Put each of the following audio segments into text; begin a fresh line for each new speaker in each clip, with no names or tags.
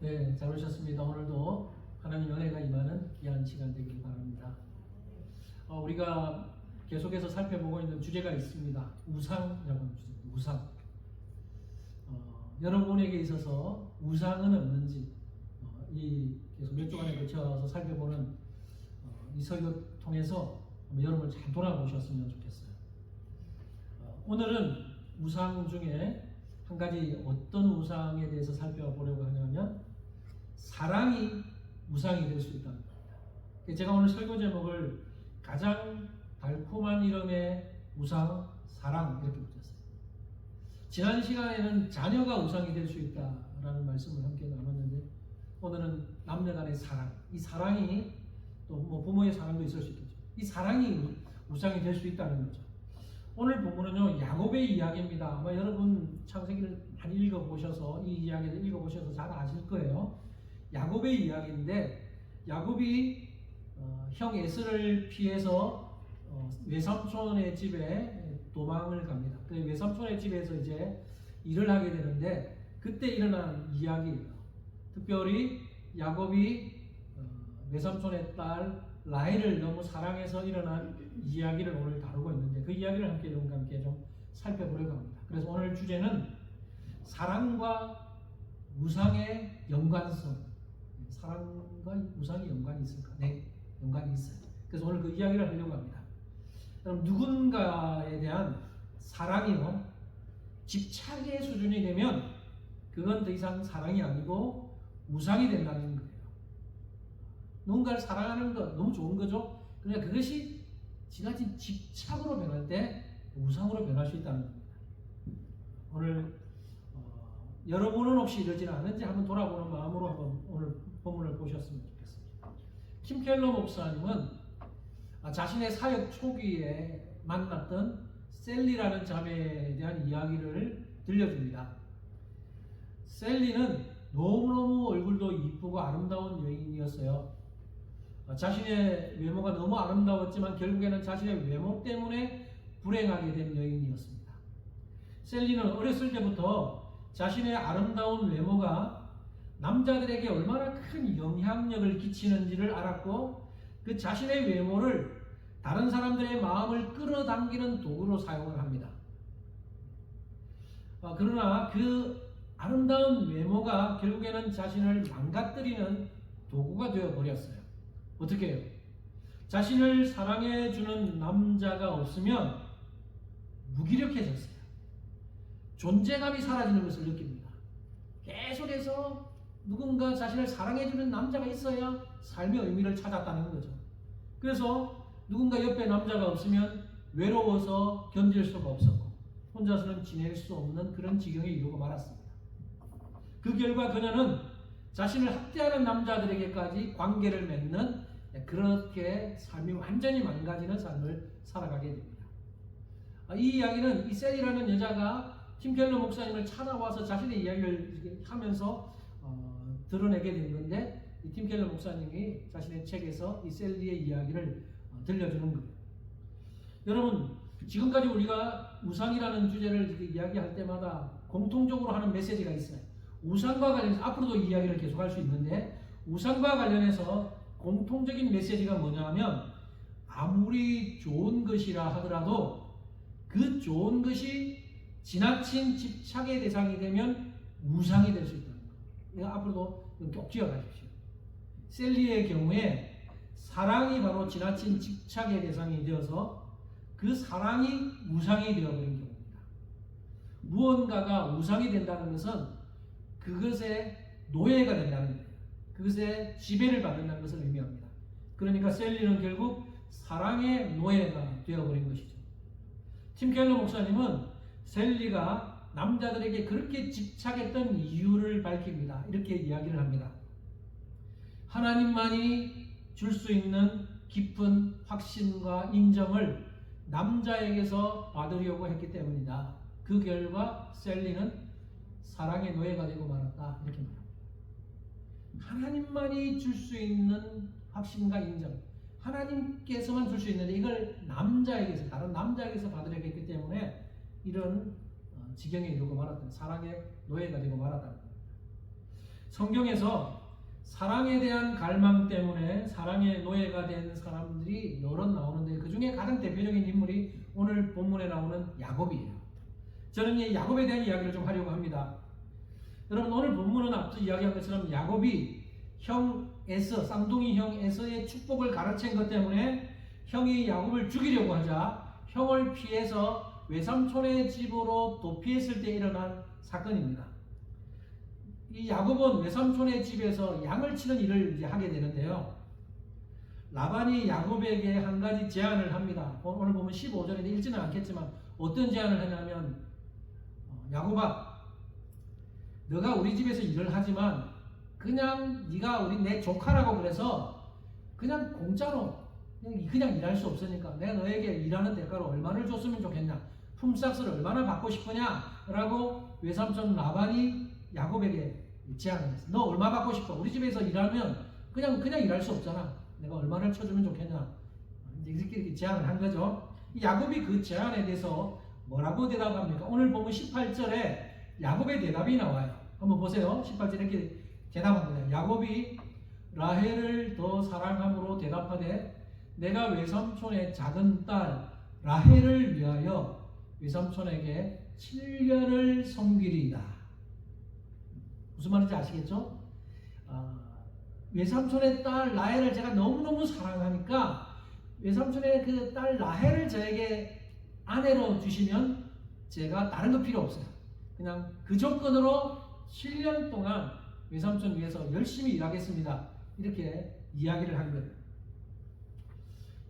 네, 잘 오셨습니다. 오늘도 하나님 은혜가 임하는 귀한 시간 되길 바랍니다. 우리가 계속해서 살펴보고 있는 주제가 있습니다. 우상이라고 하는 주제입니다. 우상. 여러분에게 있어서 우상은 없는지 계속 몇 주간에 걸쳐서 살펴보는 이 설교 통해서 여러분을 잘 돌아보셨으면 좋겠어요. 오늘은 우상 중에 한 가지 어떤 우상에 대해서 살펴보려고 하냐면 사랑이 우상이 될 수 있다는 겁니다. 제가 오늘 설교 제목을 가장 달콤한 이름의 우상, 사랑 이렇게 붙였어요. 지난 시간에는 자녀가 우상이 될 수 있다라는 말씀을 함께 나눴는데 오늘은 남녀 간의 사랑, 이 사랑이 또 부모의 사랑도 있을 수 있겠죠. 이 사랑이 우상이 될 수 있다는 거죠. 오늘 본문은요 야곱의 이야기입니다. 아마 여러분 창세기를 많이 읽어보셔서 이 이야기를 읽어보셔서 잘 아실 거예요. 야곱의 이야기인데 야곱이 형 에서를 피해서 외삼촌의 집에 도망을 갑니다. 그 외삼촌의 집에서 이제 일을 하게 되는데 그때 일어난 이야기예요. 특별히 야곱이 외삼촌의 딸 라헬을 너무 사랑해서 일어난 이야기를 오늘 다루고 있는데 그 이야기를 여러분과 함께 좀 살펴보려고 합니다. 그래서 오늘 주제는 사랑과 우상의 연관성. 사랑과 우상이 연관이 있을까? 네, 연관이 있어요. 그래서 오늘 그 이야기를 하려고 합니다. 그럼 누군가에 대한 사랑이요 집착의 수준이 되면 그건 더 이상 사랑이 아니고 우상이 된다는 거예요. 누군가를 사랑하는 것 너무 좋은 거죠. 그러나 그것이 지나친 집착으로 변할 때 우상으로 변할 수 있다는 겁니다. 오늘 여러분은 혹시 이러지는 않은지 한번 돌아보는 마음으로 한번 오늘 본문을 보셨으면 좋겠습니다. 팀 켈러 목사님은 자신의 사역 초기에 만났던 셀리라는 자매에 대한 이야기를 들려줍니다. 셀리는 너무너무 얼굴도 이쁘고 아름다운 여인이었어요. 자신의 외모가 너무 아름다웠지만 결국에는 자신의 외모 때문에 불행하게 된 여인이었습니다. 셀리는 어렸을 때부터 자신의 아름다운 외모가 남자들에게 얼마나 큰 영향력을 끼치는지를 알았고 그 자신의 외모를 다른 사람들의 마음을 끌어당기는 도구로 사용을 합니다. 그러나 그 아름다운 외모가 결국에는 자신을 망가뜨리는 도구가 되어버렸어요. 어떻게 해요? 자신을 사랑해주는 남자가 없으면 무기력해졌어요. 존재감이 사라지는 것을 느낍니다. 계속해서 누군가 자신을 사랑해주는 남자가 있어야 삶의 의미를 찾았다는 거죠. 그래서 누군가 옆에 남자가 없으면 외로워서 견딜 수가 없었고 혼자서는 지낼 수 없는 그런 지경에 이르고 말았습니다. 그 결과 그녀는 자신을 학대하는 남자들에게까지 관계를 맺는 그렇게 삶이 완전히 망가지는 삶을 살아가게 됩니다. 이 이야기는 이 셀리라는 여자가 팀 켈러 목사님을 찾아와서 자신의 이야기를 하면서 드러내게 된 건데 이 팀 켈러 목사님이 자신의 책에서 이 셀리의 이야기를 들려주는 거예요. 여러분 지금까지 우리가 우상이라는 주제를 이야기할 때마다 공통적으로 하는 메시지가 있어요. 우상과 관련해서 앞으로도 이 이야기를 계속할 수 있는데 우상과 관련해서 공통적인 메시지가 뭐냐면 아무리 좋은 것이라 하더라도 그 좋은 것이 지나친 집착의 대상이 되면 우상이 될 수 있다는 거예요. 앞으로도 꼭 기억하십시오. 셀리의 경우에 사랑이 바로 지나친 집착의 대상이 되어서 그 사랑이 우상이 되어버린 경우입니다. 무언가가 우상이 된다는 것은 그것의 노예가 된다는 거예요. 그것의 지배를 받는다는 것을 의미합니다. 그러니까 셀리는 결국 사랑의 노예가 되어버린 것이죠. 팀 켈러 목사님은 셀리가 남자들에게 그렇게 집착했던 이유를 밝힙니다. 이렇게 이야기를 합니다. 하나님만이 줄 수 있는 깊은 확신과 인정을 남자에게서 받으려고 했기 때문이다. 그 결과 셀리는 사랑의 노예가 되고 말았다. 이렇게 말합니다. 하나님만이 줄 수 있는 확신과 인정, 하나님께서만 줄 수 있는데 이걸 남자에게서, 다른 남자에게서 받으려고 했기 때문에 이런 지경에 이르고 말았던, 사랑의 노예가 되고 말았다는 겁니다. 성경에서 사랑에 대한 갈망 때문에 사랑의 노예가 된 사람들이 여럿 나오는데 그 중에 가장 대표적인 인물이 오늘 본문에 나오는 야곱이에요. 저는 이 야곱에 대한 이야기를 좀 하려고 합니다. 여러분, 오늘 본문은 앞서 이야기한 것처럼 야곱이 형 에서, 쌍둥이 형 에서의 축복을 가르친 것 때문에 형이 야곱을 죽이려고 하자 형을 피해서 외삼촌의 집으로 도피했을 때 일어난 사건입니다. 이 야곱은 외삼촌의 집에서 양을 치는 일을 이제 하게 되는데요. 라반이 야곱에게 한 가지 제안을 합니다. 오늘 보면 15절인데 읽지는 않겠지만 어떤 제안을 하냐면, 야곱아, 너가 우리 집에서 일을 하지만 그냥 네가 내 조카라고 그래서 그냥 공짜로 그냥 일할 수 없으니까 내가 너에게 일하는 대가로 얼마를 줬으면 좋겠냐, 품삯을 얼마나 받고 싶으냐 라고 외삼촌 라반이 야곱에게 제안을 했어. 너 얼마 받고 싶어? 우리 집에서 일하면 그냥 일할 수 없잖아. 내가 얼마를 쳐주면 좋겠냐. 이렇게 제안을 한 거죠. 야곱이 그 제안에 대해서 뭐라고 대답합니까? 오늘 보면 18절에 야곱의 대답이 나와요. 한번 보세요. 18절에 이렇게 대답합니다. 야곱이 라헬을 더 사랑함으로 대답하되 내가 외삼촌의 작은 딸 라헬을 위하여 외삼촌에게 7년을 섬기리이다. 무슨 말인지 아시겠죠? 외삼촌의 딸 라헬을 제가 너무너무 사랑하니까 외삼촌의 그 딸 라헬을 저에게 아내로 주시면 제가 다른 거 필요 없어요. 그냥 그 조건으로 7년 동안 외삼촌 위해서 열심히 일하겠습니다. 이렇게 이야기를 한 거예요.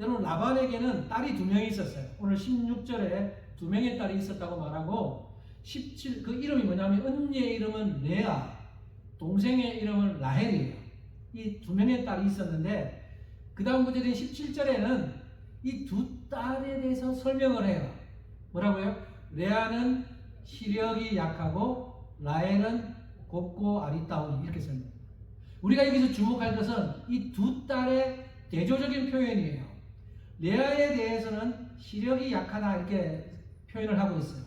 여러분, 라반에게는 딸이 2명이 있었어요. 오늘 16절에 2명의 딸이 있었다고 말하고 17, 그 이름이 뭐냐면 언니의 이름은 레아, 동생의 이름은 라헬이에요. 이 2명의 딸이 있었는데 그 다음 구절인 17절에는 이 2 딸에 대해서 설명을 해요. 뭐라고요? 레아는 시력이 약하고 라헬은 곱고 아리따우니, 이렇게 설명합니다. 우리가 여기서 주목할 것은 이 2 딸의 대조적인 표현이에요. 레아에 대해서는 시력이 약하다 이렇게 표현을 하고 있어요.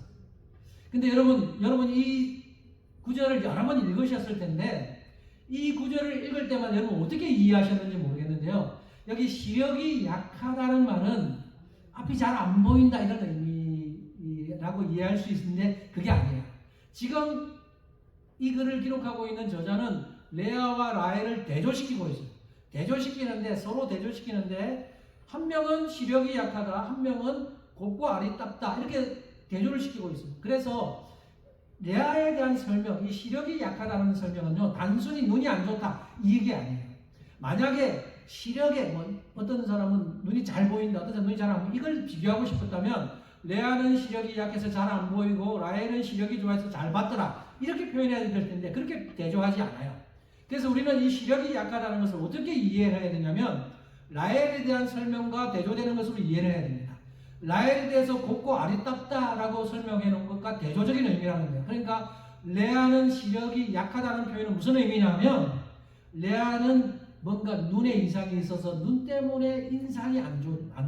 근데 여러분 이 구절을 여러 번 읽으셨을 텐데 이 구절을 읽을 때만 여러분 어떻게 이해하셨는지 모르겠는데요. 여기 시력이 약하다는 말은 앞이 잘 안 보인다 이런 의미라고 이해할 수 있는데 그게 아니에요. 지금 이 글을 기록하고 있는 저자는 레아와 라헬을 대조시키고 있어요. 서로 대조시키는데 한 명은 시력이 약하다, 한 명은 곱고 아리따다 이렇게 대조를 시키고 있어요. 그래서 레아에 대한 설명, 이 시력이 약하다는 설명은요, 단순히 눈이 안 좋다 이게 아니에요. 만약에 시력에 어떤 사람은 눈이 잘 보인다, 어떤 사람은 눈이 잘 안 보인다, 이걸 비교하고 싶었다면 레아는 시력이 약해서 잘 안 보이고 라헬은 시력이 좋아서 잘 봤더라 이렇게 표현해야 될 텐데 그렇게 대조하지 않아요. 그래서 우리는 이 시력이 약하다는 것을 어떻게 이해를 해야 되냐면 라헬에 대한 설명과 대조되는 것으로 이해를 해야 됩니다. 라헬에 대해서 곱고 아리따다라고 설명해 놓은 것과 대조적인 의미라는 거예요. 그러니까 레아는 시력이 약하다는 표현은 무슨 의미냐면 레아는 뭔가 눈에 이상이 있어서 눈 때문에 인상이 안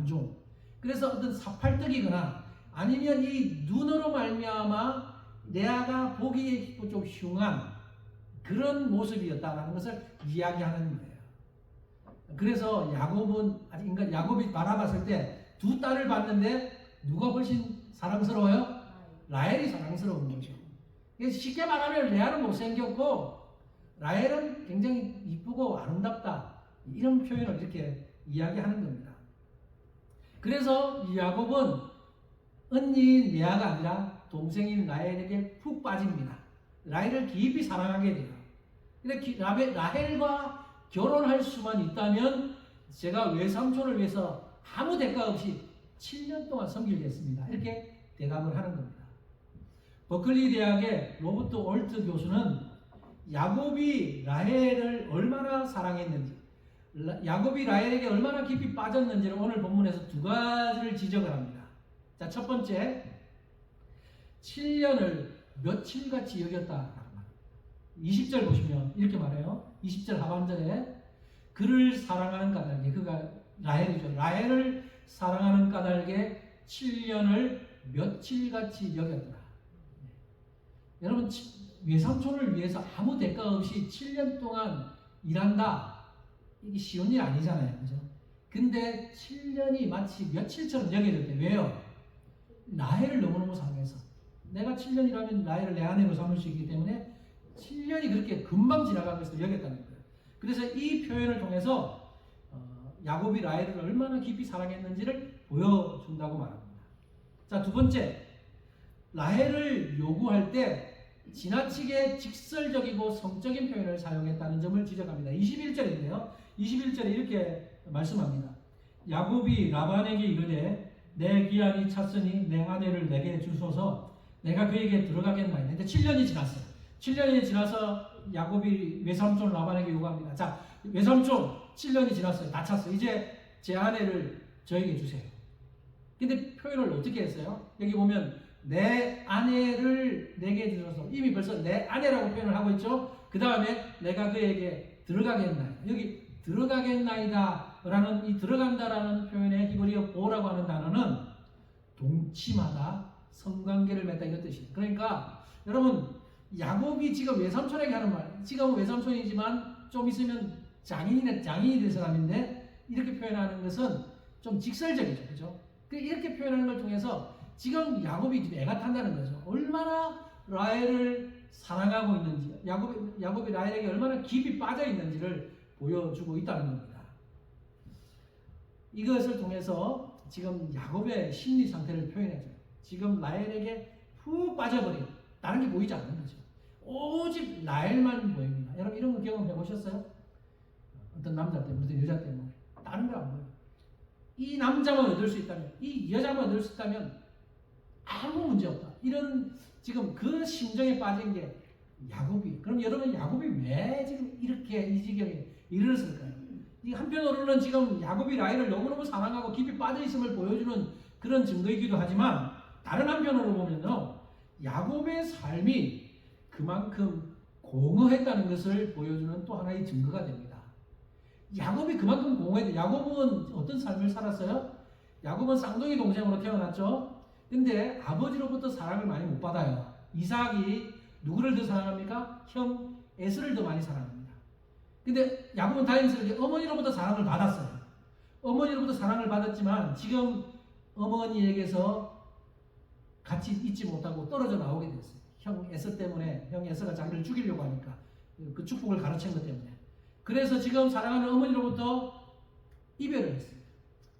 좋은 그래서 어떤 사팔뜨기거나 아니면 이 눈으로 말미암아 레아가 보기에 좀 흉한 그런 모습이었다라는 것을 이야기하는 거예요. 그래서 야곱이 바라봤을 때 2 딸을 봤는데 누가 훨씬 사랑스러워요? 라헬이 사랑스러운 거죠. 쉽게 말하면 레아는 못생겼고 라헬은 굉장히 이쁘고 아름답다 이런 표현을 이렇게 이야기하는 겁니다. 그래서 야곱은 언니인 레아가 아니라 동생인 라헬에게 푹 빠집니다. 라헬을 깊이 사랑하게 돼요. 근데 라헬과 결혼할 수만 있다면 제가 외삼촌을 위해서 아무 대가 없이 7년 동안 섬기겠습니다. 이렇게 대답을 하는 겁니다. 버클리 대학의 로버트 올트 교수는 야곱이 라헬을 얼마나 사랑했는지, 야곱이 라헬에게 얼마나 깊이 빠졌는지를 오늘 본문에서 2가지를 지적을 합니다. 자, 첫 번째, 7년을 며칠같이 여겼다. 20절 보시면 이렇게 말해요. 20절 하반절에 그를 사랑하는 까닭에, 그가 라헬이죠. 라헬을 사랑하는 까닭에 7년을 며칠같이 여겼더라. 여러분 외삼촌을 위해서 아무 대가 없이 7년 동안 일한다. 이게 쉬운 일 아니잖아요. 그죠? 근데 7년이 마치 며칠처럼 여겨졌대. 왜요? 라헬을 너무너무 사랑해서. 내가 7년이라면 라헬을 내 아내로 삼을 수 있기 때문에 7년이 그렇게 금방 지나간 것을 여겼다는 거예요. 그래서 이 표현을 통해서 야곱이 라헬을 얼마나 깊이 사랑했는지를 보여준다고 말합니다. 자, 두 번째, 라헬을 요구할 때 지나치게 직설적이고 성적인 표현을 사용했다는 점을 지적합니다. 21절인데요. 21절에 이렇게 말씀합니다. 야곱이 라반에게 이르되 내 기한이 찼으니 내 아내를 내게 주소서 내가 그에게 들어가겠나이다. 근데 7년이 지났어요. 7년이 지나서 야곱이 외삼촌 라반에게 요구합니다. 자, 외삼촌 7년이 지났어요. 다 찼어요. 이제 제 아내를 저에게 주세요. 근데 표현을 어떻게 했어요? 여기 보면 내 아내를 내게 주소서. 이미 벌써 내 아내라고 표현을 하고 있죠. 그 다음에 내가 그에게 들어가겠나이다. 여기 들어가겠나이다 라는 이 들어간다라는 표현의 히브리어 보라고 하는 단어는 동침하다, 성관계를 맺다 이런 뜻이에요. 그러니까 여러분 야곱이 지금 외삼촌에게 하는 말, 지금은 외삼촌이지만 좀 있으면 장인이 될 사람인데 이렇게 표현하는 것은 좀 직설적이죠. 그죠? 이렇게 표현하는 걸 통해서 지금 야곱이 지금 애가 탄다는 거죠. 얼마나 라헬을 사랑하고 있는지, 야곱이 라헬에게 얼마나 깊이 빠져 있는지를 보여주고 있다는 겁니다. 이것을 통해서 지금 야곱의 심리 상태를 표현해줘요. 지금 라헬에게 푹 빠져버린, 다른 게 보이지 않는 거죠. 오직 라헬만 보입니다. 여러분 이런 거 경험해 보셨어요? 어떤 남자 때문에, 어떤 여자 때문에 다른 거 안 보여요. 이 남자만 얻을 수 있다면, 이 여자만 얻을 수 있다면 아무 문제 없다. 이런 지금 그 심정에 빠진 게 야곱이. 그럼 여러분 야곱이 왜 지금 이렇게 이 지경에 이르렀을까요? 이 한편으로는 지금 야곱이 라헬을 너무너무 사랑하고 깊이 빠져 있음을 보여주는 그런 증거이기도 하지만 다른 한편으로 보면요, 야곱의 삶이 그만큼 공허했다는 것을 보여주는 또 하나의 증거가 됩니다. 야곱이 그만큼 공허했대. 야곱은 어떤 삶을 살았어요? 야곱은 쌍둥이 동생으로 태어났죠. 근데 아버지로부터 사랑을 많이 못 받아요. 이삭이 누구를 더 사랑합니까? 형 에서를 더 많이 사랑합니다. 근데 야곱은 다행스럽게 어머니로부터 사랑을 받았어요. 어머니로부터 사랑을 받았지만 지금 어머니에게서 같이 있지 못하고 떨어져 나오게 됐어요. 형 에서 때문에, 형 에서가 자기를 죽이려고 하니까 그 축복을 가르친 것 때문에. 그래서 지금 사랑하는 어머니로부터 이별을 했어요.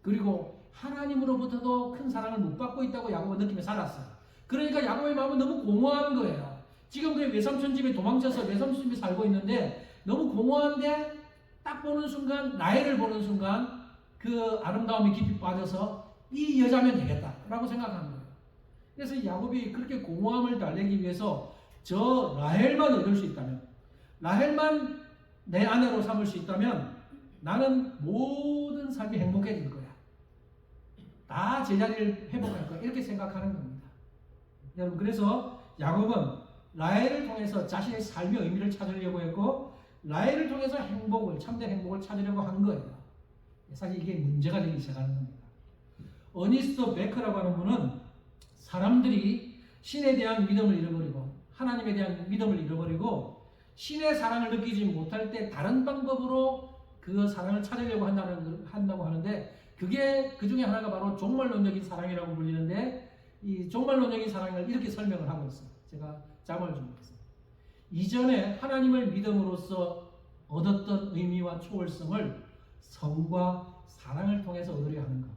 그리고 하나님으로부터도 큰 사랑을 못 받고 있다고 야곱은 느끼며 살았어요. 그러니까 야곱의 마음은 너무 공허한 거예요. 지금 그 외삼촌 집에 도망쳐서 외삼촌 집에 살고 있는데 너무 공허한데 딱 보는 순간, 라헬을 보는 순간 그 아름다움이 깊이 빠져서 이 여자면 되겠다라고 생각하는 거예요. 그래서 야곱이 그렇게 공허함을 달래기 위해서 저 라헬만 얻을 수 있다면, 라헬만 내 아내로 삼을 수 있다면 나는 모든 삶이 행복해질 거야. 다 제자리를 회복할 거야. 이렇게 생각하는 겁니다. 여러분, 그래서 야곱은 라헬을 통해서 자신의 삶의 의미를 찾으려고 했고 라헬을 통해서 행복을, 참된 행복을 찾으려고 한 거예요. 사실 이게 문제가 되기 시작하는 겁니다. 어니스트 베커라고 하는 분은 사람들이 신에 대한 믿음을 잃어버리고 하나님에 대한 믿음을 잃어버리고 신의 사랑을 느끼지 못할 때 다른 방법으로 그 사랑을 찾으려고 한다고 하는데 그게 그 중에 하나가 바로 종말론적인 사랑이라고 불리는데 이 종말론적인 사랑을 이렇게 설명을 하고 있어요. 제가 자막을 좀 보겠습니다. 이전에 하나님을 믿음으로써 얻었던 의미와 초월성을 성과 사랑을 통해서 얻으려 하는 것.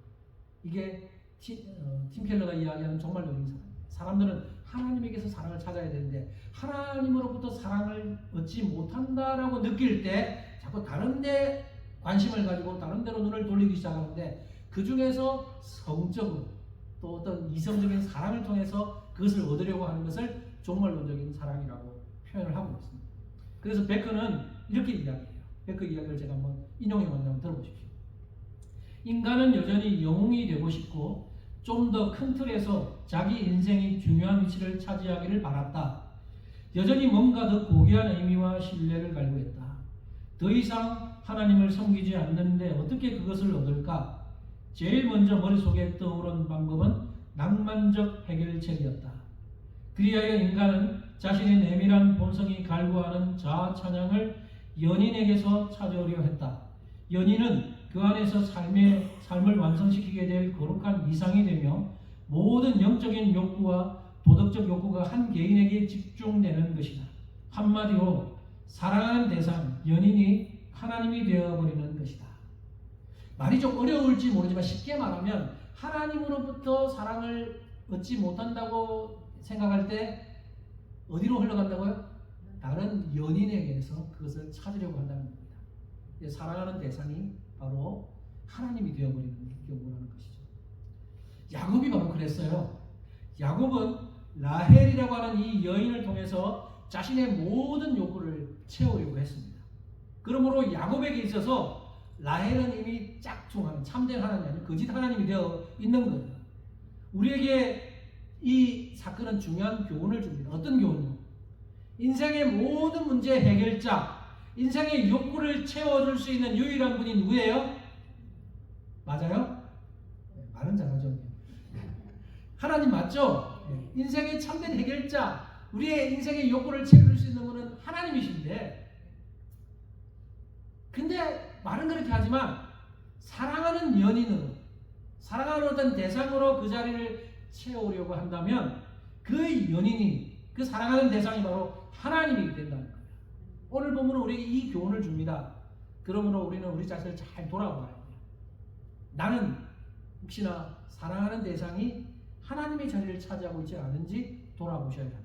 이게 팀 켈러가 이야기하는 종말론적인 사랑입니다. 사람들은 하나님에게서 사랑을 찾아야 되는데 하나님으로부터 사랑을 얻지 못한다라고 느낄 때 자꾸 다른 데 관심을 가지고 다른 데로 눈을 돌리기 시작하는데 그 중에서 성적으로 또 어떤 이성적인 사랑을 통해서 그것을 얻으려고 하는 것을 종말론적인 사랑이라고 표현을 하고 있습니다. 그래서 베커는 이렇게 이야기해요. 베커 이야기를 제가 한번 인용해 본다면 들어보십시오. 인간은 여전히 영웅이 되고 싶고 좀 더 큰 틀에서 자기 인생이 중요한 위치를 차지하기를 바랐다. 여전히 뭔가 더 고귀한 의미와 신뢰를 갈구했다. 더 이상 하나님을 섬기지 않는데 어떻게 그것을 얻을까? 제일 먼저 머릿속에 떠오른 방법은 낭만적 해결책이었다. 그리하여 인간은 자신의 내밀한 본성이 갈구하는 자아 찬양을 연인에게서 찾아오려 했다. 연인은 그 안에서 삶을 완성시키게 될 거룩한 이상이 되며 모든 영적인 욕구와 도덕적 욕구가 한 개인에게 집중되는 것이다. 한마디로 사랑하는 대상, 연인이 하나님이 되어버리는 것이다. 말이 좀 어려울지 모르지만 쉽게 말하면 하나님으로부터 사랑을 얻지 못한다고 생각할 때 어디로 흘러간다고요? 다른 연인에게서 그것을 찾으려고 한다는 겁니다. 사랑하는 대상이 바로 하나님이 되어버리는 경우라는 것이죠. 야곱이 바로 그랬어요. 야곱은 라헬이라고 하는 이 여인을 통해서 자신의 모든 욕구를 채우려고 했습니다. 그러므로 야곱에게 있어서 라헬은 이미 짝퉁하는 참된 하나님이 아니고 거짓 하나님이 되어 있는 거예요. 우리에게 이 사건은 중요한 교훈을 줍니다. 어떤 교훈이요? 인생의 모든 문제 해결자, 인생의 욕구를 채워줄 수 있는 유일한 분이 누구예요? 맞아요? 말은 잘하죠. 하나님 맞죠? 인생의 참된 해결자, 우리의 인생의 욕구를 채워줄 수 있는 분은 하나님이신데, 근데 말은 그렇게 하지만 사랑하는 연인으로, 사랑하는 어떤 대상으로 그 자리를 채우려고 한다면 그 연인이, 그 사랑하는 대상이 바로 하나님이 된다는 거예요. 오늘 본문은 우리에게 이 교훈을 줍니다. 그러므로 우리는 우리 자신을 잘 돌아봐야 돼요. 나는 혹시나 사랑하는 대상이 하나님의 자리를 차지하고 있지 않은지 돌아보셔야 합니다.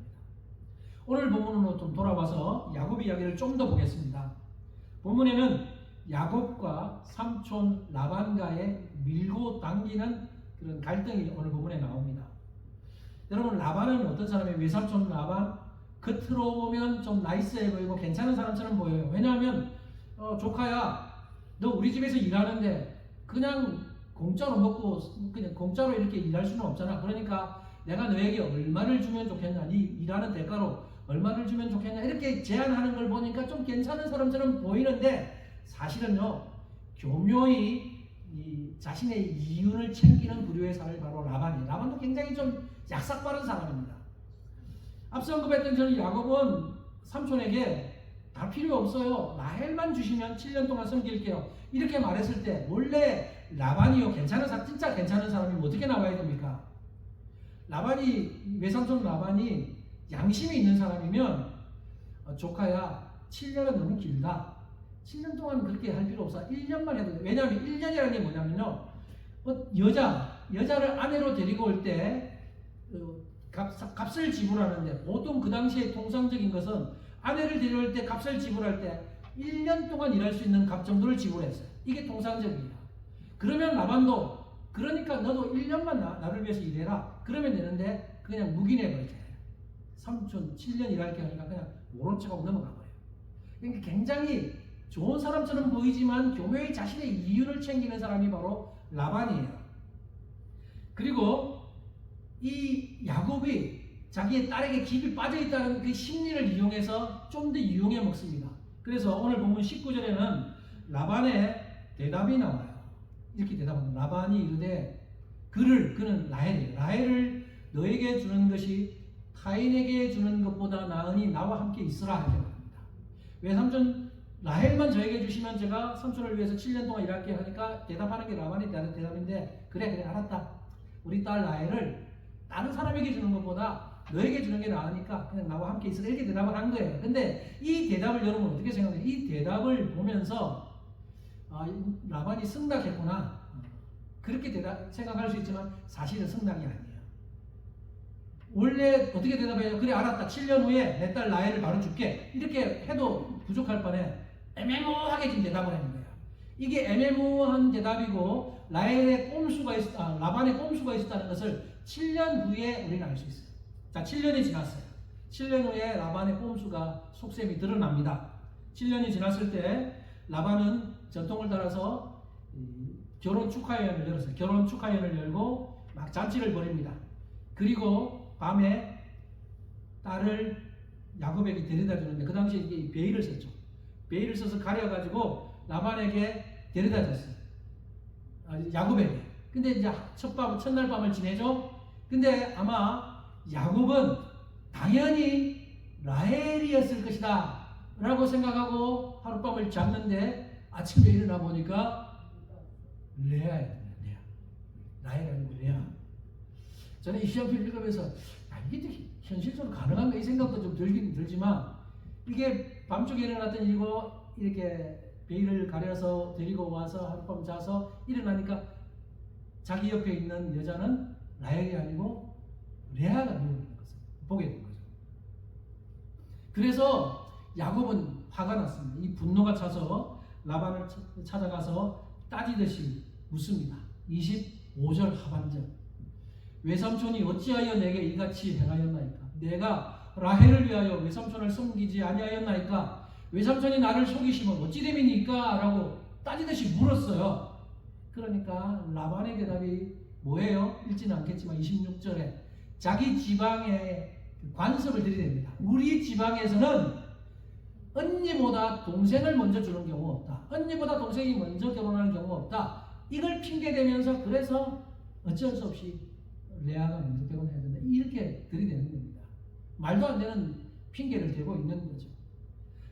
오늘 본문으로 좀 돌아와서 야곱 이야기를 좀 더 보겠습니다. 본문에는 야곱과 삼촌 라반과의 밀고 당기는 그런 갈등이 오늘 본문에 나옵니다. 여러분, 라반은 어떤 사람이에요? 외삼촌 라반? 겉으로 보면 좀 나이스해 보이고 괜찮은 사람처럼 보여요. 왜냐하면 조카야, 너 우리 집에서 일하는데 그냥 공짜로 먹고 그냥 공짜로 이렇게 일할 수는 없잖아. 그러니까 내가 너에게 얼마를 주면 좋겠냐, 네 일하는 대가로 얼마를 주면 좋겠냐, 이렇게 제안하는 걸 보니까 좀 괜찮은 사람처럼 보이는데 사실은요, 교묘히 이 자신의 이윤을 챙기는 부류의 사람이 바로 라반이에요. 라반도 굉장히 좀 약삭빠른 사람입니다. 앞서 언급했던 저는 야곱은 삼촌에게 다 필요 없어요, 라헬만 주시면 7년 동안 섬길게요, 이렇게 말했을 때 원래 라반이요, 진짜 괜찮은 사람이 어떻게 나와야 됩니까? 라반이, 외삼촌 라반이 양심이 있는 사람이면 조카야, 7년은 너무 길다, 7년 동안 그렇게 할 필요 없어, 1년만 해도 돼. 왜냐하면 1년이라는 게 뭐냐면요, 여자를 아내로 데리고 올 때 값을 지불하는데, 보통 그 당시에 통상적인 것은 아내를 데려올 때 값을 지불할 때 1년 동안 일할 수 있는 값 정도를 지불했어요. 이게 통상적이에요. 그러면 라반도, 그러니까 너도 1년만 나를 위해서 일해라, 그러면 되는데 그냥 묵인해버리잖아요. 삼촌 7년 일할게 하니까 그냥 모른 척하고 넘어가버려요. 그러니까 굉장히 좋은 사람처럼 보이지만 교묘히 자신의 이윤을 챙기는 사람이 바로 라반이에요. 그리고 이 야곱이 자기의 딸에게 깊이 빠져있다는 그 심리를 이용해서 좀 더 이용해 먹습니다. 그래서 오늘 본문 19절에는 라반의 대답이 나와요. 이렇게 대답합니다. 라반이 이르되 그는 라헬이에요. 라헬을 너에게 주는 것이 타인에게 주는 것보다 나으니 나와 함께 있으라, 이렇게 말합니다. 왜 삼촌 라헬만 저에게 주시면 제가 삼촌을 위해서 7년 동안 일할게 하니까 대답하는 게 라반의 대답인데, 그래 알았다, 우리 딸 라헬을 다른 사람에게 주는 것보다 너에게 주는 게 나으니까 그냥 나와 함께 있으라, 이렇게 대답을 한 거예요. 근데 이 대답을 여러분 어떻게 생각해요? 이 대답을 보면서 라반이 승낙했구나, 그렇게 생각할 수 있지만 사실은 승낙이 아니에요. 원래 어떻게 대답해요? 그래 알았다, 7년 후에 내 딸 라헬을 바로 줄게, 이렇게 해도 부족할 뻔해 애매모호하게 지금 대답을 하는 거예요. 이게 애매모호한 대답이고 라반의 꼼수가 있었다는 것을 7년 후에 우리는 알 수 있어요. 자, 7년이 지났어요. 7년 후에 라반의 꼼수가 속셈이 드러납니다. 7년이 지났을 때 라반은 전통을 따라서 결혼 축하회를 열었어요. 결혼 축하회를 열고 막 잔치를 벌입니다. 그리고 밤에 딸을 야곱에게 데려다 주는데, 그 당시에 이게 베일을 썼죠. 베일을 써서 가려가지고 라반에게 데려다 줬어요. 야곱에게. 근데 이제 첫날 밤을 지내죠. 근데 아마 야곱은 당연히 라헬이었을 것이다 라고 생각하고 하룻밤을 잤는데 아침에 일어나 보니까 레아였어요. 라헬 아니고 레아. 저는 이 시험필 읽으면서 이게 현실적으로 가능한가 이 생각도 좀 들긴 들지만, 이게 밤중에 일어났던 일이고 이렇게 베일을 가려서 데리고 와서 하룻밤 자서 일어나니까 자기 옆에 있는 여자는 라헬이 아니고 레아가 누워있는 것을 보게 된 거죠. 그래서 야곱은 화가 났습니다. 이 분노가 차서 라반을 찾아가서 따지듯이 묻습니다. 25절 하반절. 외삼촌이 어찌하여 내게 이같이 행하였나이까? 내가 라헬을 위하여 외삼촌을 섬기지 아니하였나이까? 외삼촌이 나를 속이시면 어찌 됨이니까? 라고 따지듯이 물었어요. 그러니까 라반의 대답이 뭐예요? 읽지는 않겠지만 26절에 자기 지방에 관습을 들이댑니다. 우리 지방에서는 언니보다 동생을 먼저 주는 경우 없다. 언니보다 동생이 먼저 결혼하는 경우 없다. 이걸 핑계대면서 그래서 어쩔 수 없이 레아가 먼저 결혼해야 된다. 이렇게 들이대는 겁니다. 말도 안 되는 핑계를 대고 있는 거죠.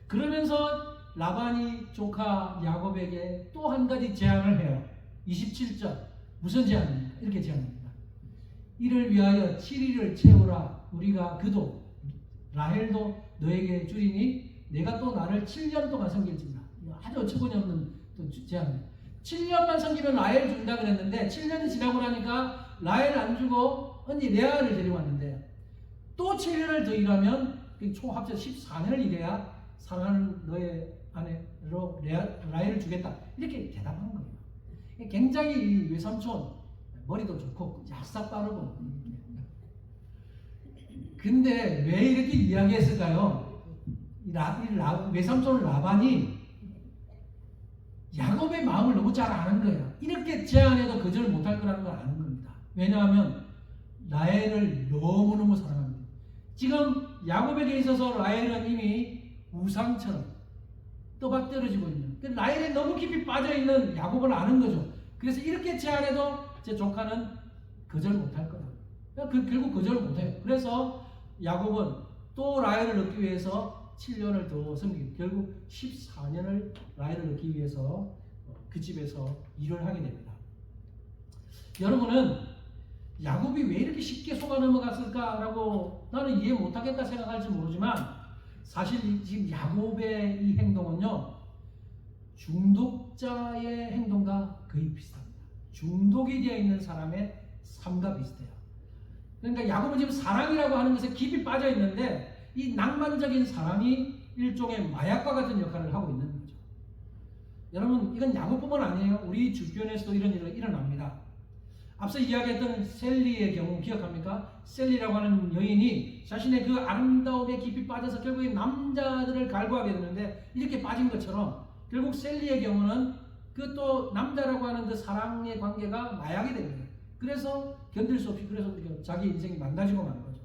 그러면서 라반이 조카 야곱에게 또 한 가지 제안을 해요. 27절. 무슨 제안입니까? 이렇게 제안합니다. 이를 위하여 7일을 채우라. 우리가 그도 라헬도 너에게 주리니 내가 또 나를 7년 동안 섬길지라. 아주 어처구니 없는 제안입니다. 7년만 섬기면 라헬 준다 그랬는데 7년이 지나고 나니까 라헬 안 주고 언니 레아를 데리고 왔는데 또 7년을 더 일하면 총 합쳐 14년을 일해야 사랑하는 너의 아내로 라헬을 주겠다. 이렇게 대답한 거예요. 굉장히 외삼촌 머리도 좋고 약삭 빠르고. 근데 왜 이렇게 이야기했을까요? 외삼촌 라반이 야곱의 마음을 너무 잘 아는 거예요. 이렇게 제안해도 거절을 못할 거라는 걸 아는 겁니다. 왜냐하면 라헬을 너무너무 사랑합니다. 지금 야곱에게 있어서 라헬은 이미 우상처럼 떠받들어지고 있는, 라헬에 너무 깊이 빠져있는 야곱을 아는 거죠. 그래서 이렇게 제안해도 제 조카는 거절 못할 거다. 결국 거절을 못해요. 그래서 야곱은 또 라헬을 얻기 위해서 7년을 더 섬기고 결국 14년을 라헬을 얻기 위해서 그 집에서 일을 하게 됩니다. 여러분은 야곱이 왜 이렇게 쉽게 속아 넘어갔을까라고 나는 이해 못하겠다 생각할지 모르지만, 사실 지금 야곱의 이 행동은요, 중독자의 행동과 거의 비슷합니다. 중독이 되어 있는 사람의 삶과 비슷해요. 그러니까 야곱은 지금 사랑이라고 하는 것에 깊이 빠져 있는데 이 낭만적인 사랑이 일종의 마약과 같은 역할을 하고 있는 거죠. 여러분, 이건 야곱뿐만 아니에요. 우리 주변에서도 이런 일이 일어납니다. 앞서 이야기했던 셀리의 경우 기억합니까? 셀리라고 하는 여인이 자신의 그 아름다움에 깊이 빠져서 결국에 남자들을 갈구하게 되는데, 이렇게 빠진 것처럼 결국 셀리의 경우는 그 또 남자라고 하는 그 사랑의 관계가 마약이 됩니다. 그래서 견딜 수 없이 그래서 자기 인생이 망가지고 마는 거죠.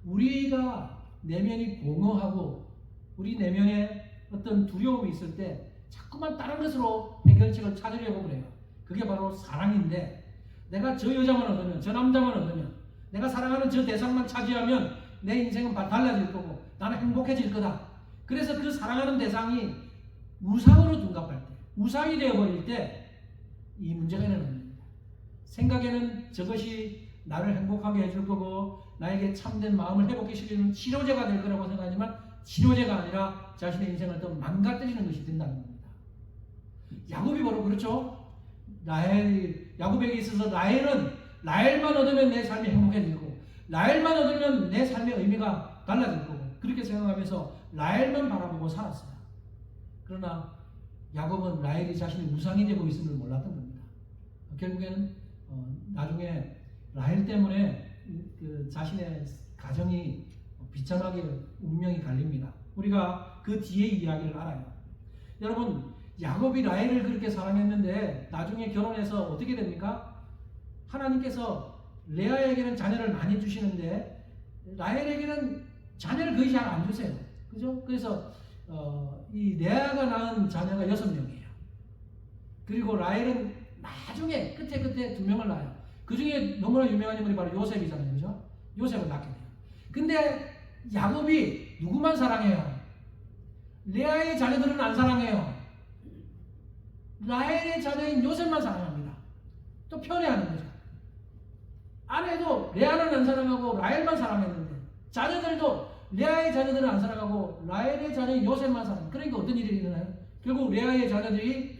우리가 내면이 공허하고 우리 내면에 어떤 두려움이 있을 때 자꾸만 다른 것으로 해결책을 찾으려고 그래요. 그게 바로 사랑인데, 내가 저 여자만 얻으면, 저 남자만 얻으면, 내가 사랑하는 저 대상만 차지하면 내 인생은 달라질 거고 나는 행복해질 거다. 그래서 그 사랑하는 대상이 우상으로 둔갑할 때, 우상이 되어버릴 때 이 문제가 일어납니다. 생각에는 저것이 나를 행복하게 해줄 거고 나에게 참된 마음을 회복시키는 치료제가 될 거라고 생각하지만 치료제가 아니라 자신의 인생을 더 망가뜨리는 것이 된다는 겁니다. 야곱이 바로 그렇죠. 야곱에게 있어서 라헬만 얻으면 내 삶이 행복해지고 라헬만 얻으면 내 삶의 의미가 달라질 거고, 그렇게 생각하면서 라헬만 바라보고 살았어요. 그러나 야곱은 라헬이 자신의 우상이 되고 있음을 몰랐던 겁니다. 결국에는 나중에 라헬 때문에 그 자신의 가정이 비참하게 운명이 갈립니다. 우리가 그 뒤의 이야기를 알아요. 여러분, 야곱이 라헬을 그렇게 사랑했는데 나중에 결혼해서 어떻게 됩니까? 하나님께서 레아에게는 자녀를 많이 주시는데 라헬에게는 자녀를 거의 잘 안 주세요. 그죠? 그래서 이 레아가 낳은 자녀가 6명이에요. 그리고 라헬은 나중에 끝에 2명을 낳아요. 그 중에 너무나 유명한 인물이 바로 요셉이잖아요. 그죠? 요셉을 낳게 돼요. 근데 야곱이 누구만 사랑해요? 레아의 자녀들은 안 사랑해요. 라헬의 자녀인 요셉만 사랑합니다. 또 편애하는 거죠. 아내도 레아는 안 사랑하고 라헬만 사랑했는데, 자녀들도 레아의 자녀들은 안 사랑하고 라헬의 자녀인 요셉만 사랑해요. 그러니까 어떤 일이 일어나요? 결국 레아의 자녀들이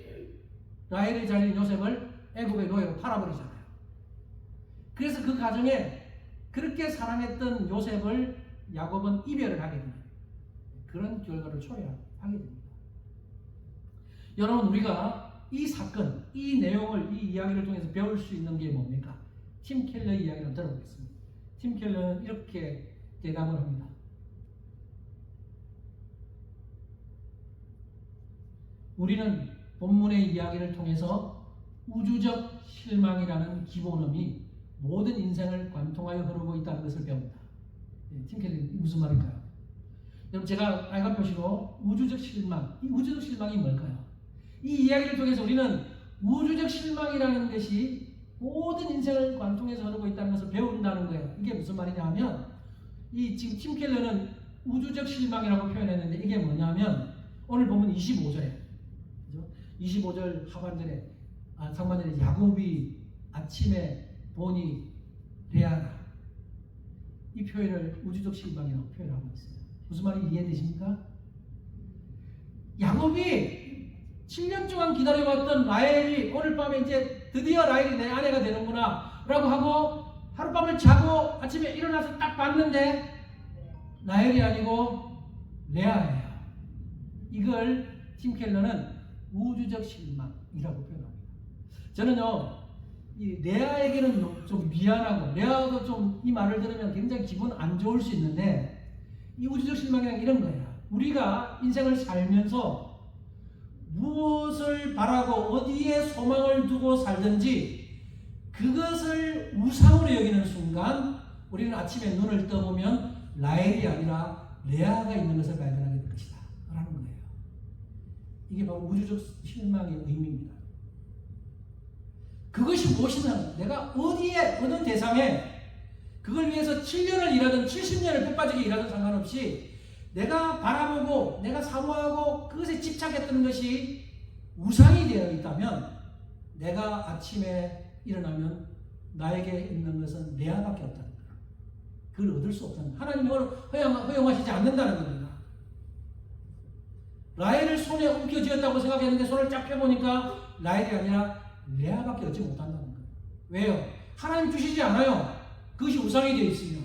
라헬의 자녀인 요셉을 애굽의 노예로 팔아버리잖아요. 그래서 그 가정에 그렇게 사랑했던 요셉을 야곱은 이별을 하게 됩니다. 그런 결과를 초래하게 됩니다. 여러분, 우리가 이 사건, 이 내용을, 이 이야기를 통해서 배울 수 있는 게 뭡니까? 팀 켈러의 이야기를 한번 들어보겠습니다. 팀 켈러는 이렇게 대답을 합니다. 우리는 본문의 이야기를 통해서 우주적 실망이라는 기본음이 모든 인생을 관통하여 흐르고 있다는 것을 배웁니다. 팀 켈러 무슨 말일까요? 여러분, 제가 빨간 표시로 우주적 실망, 이 우주적 실망이 뭘까요? 이 이야기를 통해서 우리는 우주적 실망이라는 것이 모든 인생을 관통해서 흐르고 있다는 것을 배운다는 거예요. 이게 무슨 말이냐 하면, 이 지금 팀 켈러는 우주적 실망이라고 표현했는데, 이게 뭐냐면 오늘 보면 25절에, 그죠? 25절 하반절에, 상반절에 야곱이 아침에 보니 레아라, 이 표현을 우주적 실망이라고 표현하고 있어요. 무슨 말인지 이해되십니까? 야곱이 7년 동안 기다려왔던 라헬이 오늘 밤에 이제 드디어 라헬이 내 아내가 되는구나 라고 하고 하룻밤을 자고 아침에 일어나서 딱 봤는데 라헬이 아니고 레아예요. 이걸 팀 켈러는 우주적 실망이라고 표현합니다. 저는요, 이 레아에게는 좀 미안하고, 레아도 좀 이 말을 들으면 굉장히 기분 안 좋을 수 있는데, 이 우주적 실망이란 이런 거예요. 우리가 인생을 살면서 무엇을 바라고 어디에 소망을 두고 살든지 그것을 우상으로 여기는 순간 우리는 아침에 눈을 떠보면 라헬이 아니라 레아가 있는 것을 발견하게 될 것이다 라는 거예요. 이게 바로 우주적 실망의 의미입니다. 그것이 무엇이냐, 내가 어디에 어느 대상에 그걸 위해서 7년을 일하든 70년을 뼈 빠지게 일하든 상관없이 내가 바라보고 내가 사모하고 그것에 집착했던 것이 우상이 되어 있다면, 내가 아침에 일어나면 나에게 있는 것은 레아밖에 없다는 거예요. 그걸 얻을 수 없다는 거예요. 하나님은 허용하시지 않는다는 겁니다. 라헬을 손에 움켜쥐었다고 생각했는데 손을 쫙 펴보니까 라헬이 아니라 레아밖에 얻지 못한다는 거예요. 왜요? 하나님 주시지 않아요. 그것이 우상이 되어 있으면.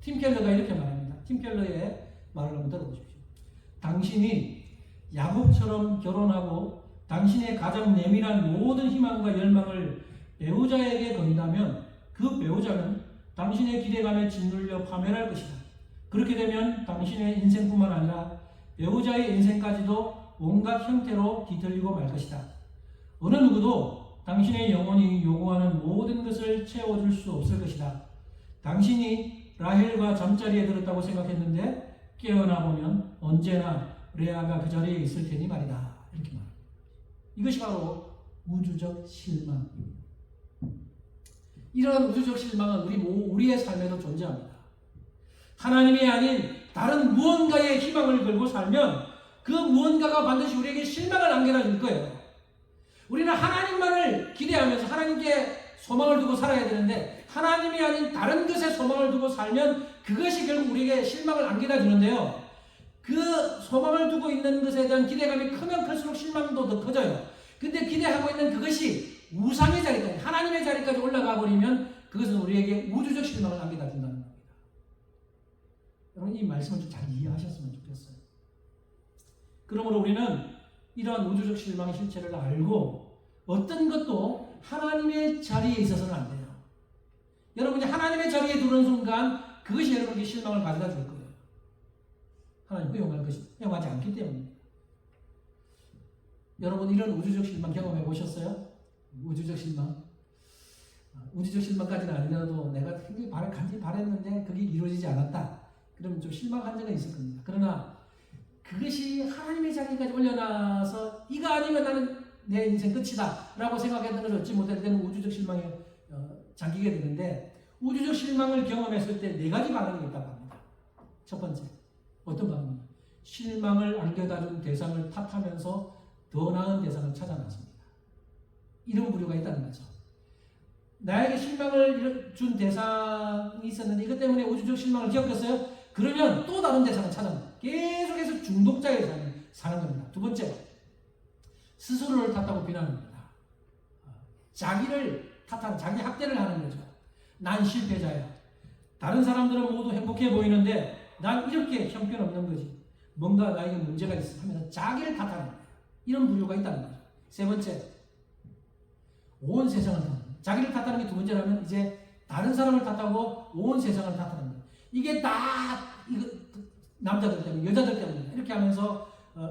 팀 켈러가 이렇게 말합니다. 팀 켈러의 말을 한번 들어보십시오. 당신이 야곱처럼 결혼하고 당신의 가장 내밀한 모든 희망과 열망을 배우자에게 건다면 그 배우자는 당신의 기대감에 짓눌려 파멸할 것이다. 그렇게 되면 당신의 인생뿐만 아니라 배우자의 인생까지도 온갖 형태로 뒤틀리고 말 것이다. 어느 누구도 당신의 영혼이 요구하는 모든 것을 채워줄 수 없을 것이다. 당신이 라헬과 잠자리에 들었다고 생각했는데 깨어나 보면 언제나 레아가 그 자리에 있을 테니 말이다. 이렇게 말합니다. 이것이 바로 우주적 실망입니다. 이러한 우주적 실망은 우리의 삶에도 존재합니다. 하나님이 아닌 다른 무언가의 희망을 걸고 살면 그 무언가가 반드시 우리에게 실망을 안겨다 줄 거예요. 우리는 하나님만을 기대하면서 하나님께 소망을 두고 살아야 되는데, 하나님이 아닌 다른 것에 소망을 두고 살면 그것이 결국 우리에게 실망을 안겨다 주는데요, 그 소망을 두고 있는 것에 대한 기대감이 크면 클수록 실망도 더 커져요. 근데 기대하고 있는 그것이 우상의 자리까지, 하나님의 자리까지 올라가 버리면 그것은 우리에게 우주적 실망을 안겨다 준다는 겁니다. 여러분, 이 말씀을 좀 잘 이해하셨으면 좋겠어요. 그러므로 우리는 이러한 우주적 실망의 실체를 알고 어떤 것도 하나님의 자리에 있어서는 안 돼요. 여러분이 하나님의 자리에 두는 순간 그것이 여러분에게 실망을 가져다 줄 거예요. 하나님 허용하지 않기 때문입니다. 여러분, 이런 우주적 실망 경험해 보셨어요? 우주적 실망. 우주적 실망까지는 아니라도 내가 굉장히 간절히 바랬는데 그게 이루어지지 않았다. 그러면 좀 실망한 적은 있을 겁니다. 그러나 그것이 하나님의 자리까지 올려놔서 이거 아니면 나는 내 인생 끝이다 라고 생각했던 것을 얻지 못할 때는 우주적 실망에 잠기게 되는데, 우주적 실망을 경험했을 때 네 가지 반응이 있다고 합니다. 첫 번째, 어떤 방법이냐? 실망을 안겨다 준 대상을 탓하면서 더 나은 대상을 찾아 나섭니다. 이런 부류가 있다는 거죠. 나에게 실망을 준 대상이 있었는데 이것 때문에 우주적 실망을 겪었어요. 그러면 또 다른 대상을 찾아냅니다. 계속해서 중독자의 삶을 사는 겁니다. 두 번째, 스스로를 탓하고 비난합니다. 자기를 탓하는, 자기 학대를 하는 거죠. 난 실패자야. 다른 사람들은 모두 행복해 보이는데 난 이렇게 형편없는 거지. 뭔가 나에게 문제가 있어 하면서 자기를 탓하는 거예요. 이런 부류가 있다는 거죠. 세 번째, 온 세상을 탓합니다. 자기를 탓하는 게 두 번째라면 이제 다른 사람을 탓하고 온 세상을 탓하는 거예요. 이게 다 이거 남자들 때문에, 여자들 때문에 이렇게 하면서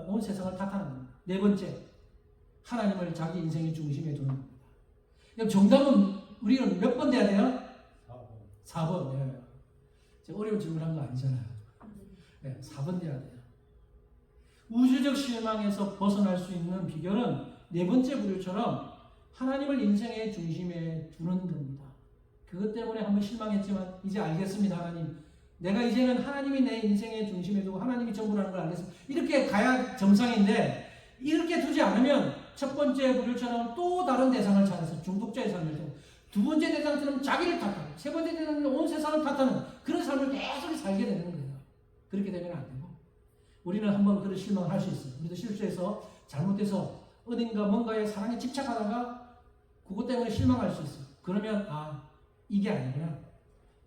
온 세상을 탓하는 겁니다. 네 번째, 하나님을 자기 인생의 중심에 두는 겁니다. 그럼 정답은 우리는 몇 번 돼야 돼요? 4번. 네. 제가 어려운 질문한 거 아니잖아요. 네, 4번 돼야 돼요. 우주적 실망에서 벗어날 수 있는 비결은 네 번째 부류처럼 하나님을 인생의 중심에 두는 겁니다. 그것 때문에 한번 실망했지만 이제 알겠습니다. 하나님, 내가 이제는 하나님이 내 인생의 중심에 두고 하나님이 전부라는 걸 알겠습니다. 이렇게 가야 정상인데 이렇게 두지 않으면 첫 번째 부류처럼 또 다른 대상을 찾아서 중독자의 삶을 되고 두 번째 대상처럼 자기를 탓하고 세 번째 대상은 온 세상을 탓하는 그런 삶을 계속 살게 되는 거예요. 그렇게 되면 안 되고 우리는 한번 그런 실망을 할 수 있어요. 우리도 실수해서 잘못해서 어딘가 뭔가에 사랑에 집착하다가 그것 때문에 실망할 수 있어요. 그러면 이게 아니구나.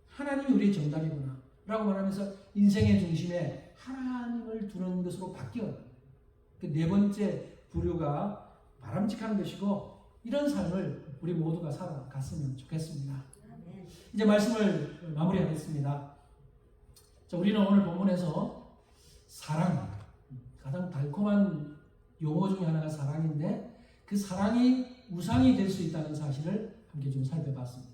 하나님이 우리의 정답이구나 라고 말하면서 인생의 중심에 하나님을 두는 것으로 바뀌어요. 그 네 번째 부류가 바람직한 것이고 이런 삶을 우리 모두가 살아갔으면 좋겠습니다. 이제 말씀을 마무리하겠습니다. 자, 우리는 오늘 본문에서 사랑, 가장 달콤한 용어 중에 하나가 사랑인데 그 사랑이 우상이 될 수 있다는 사실을 함께 좀 살펴봤습니다.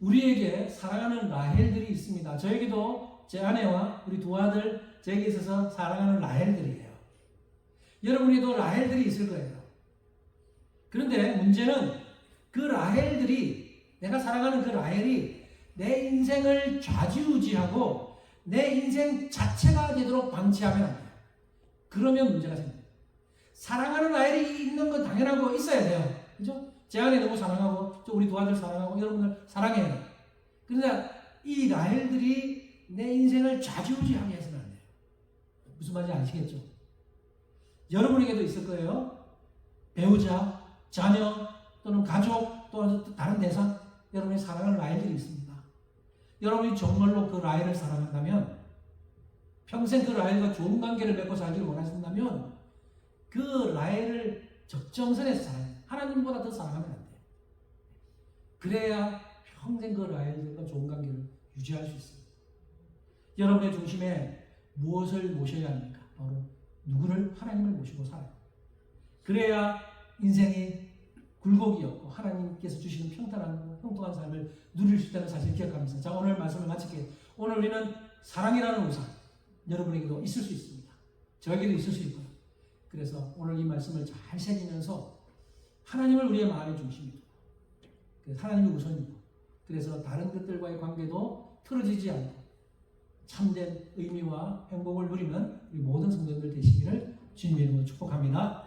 우리에게 사랑하는 라헬들이 있습니다. 저에게도 제 아내와 우리 두 아들, 저에게 있어서 사랑하는 라헬들이에요. 여러분에도 라헬들이 있을 거예요. 그런데 문제는 그 라헬들이, 내가 사랑하는 그 라헬이 내 인생을 좌지우지하고 내 인생 자체가 되도록 방치하면 안 돼요. 그러면 문제가 생깁니다. 사랑하는 라헬이 있는 건 당연하고 있어야 돼요. 그죠? 제 아내 너무 사랑하고, 우리 두 아들 사랑하고, 여러분들 사랑해요. 그러나 이 라헬들이 내 인생을 좌지우지하게 해서는 안 돼요. 무슨 말인지 아시겠죠? 여러분에게도 있을 거예요. 배우자, 자녀, 또는 가족, 또는 다른 대상, 여러분의 사랑하는 라헬들이 있습니다. 여러분이 정말로 그 라헬을 사랑한다면, 평생 그 라헬과 좋은 관계를 맺고 살기를 원하신다면, 그 라헬을 적정선에서 사랑해요. 하나님보다 더 사랑하면 안 돼요. 그래야 평생 그 라헬들과 좋은 관계를 유지할 수 있습니다. 여러분의 중심에 무엇을 모셔야 합니까? 바로 누구를? 하나님을 모시고 살아요. 그래야 인생이 굴곡이 없고 하나님께서 주시는 평탄한 형통한 삶을 누릴 수 있다는 사실을 기억하면서 자, 오늘 말씀을 마칠게요. 오늘 우리는 사랑이라는 우상 여러분에게도 있을 수 있습니다. 저에게도 있을 수 있고요. 그래서 오늘 이 말씀을 잘 새기면서 하나님을 우리의 마음의 중심에 두고 하나님이 우선이고 그래서 다른 것들과의 관계도 틀어지지 않고 참된 의미와 행복을 누리는 우리 모든 성도들 되시기를 주님의 이름으로 축복합니다.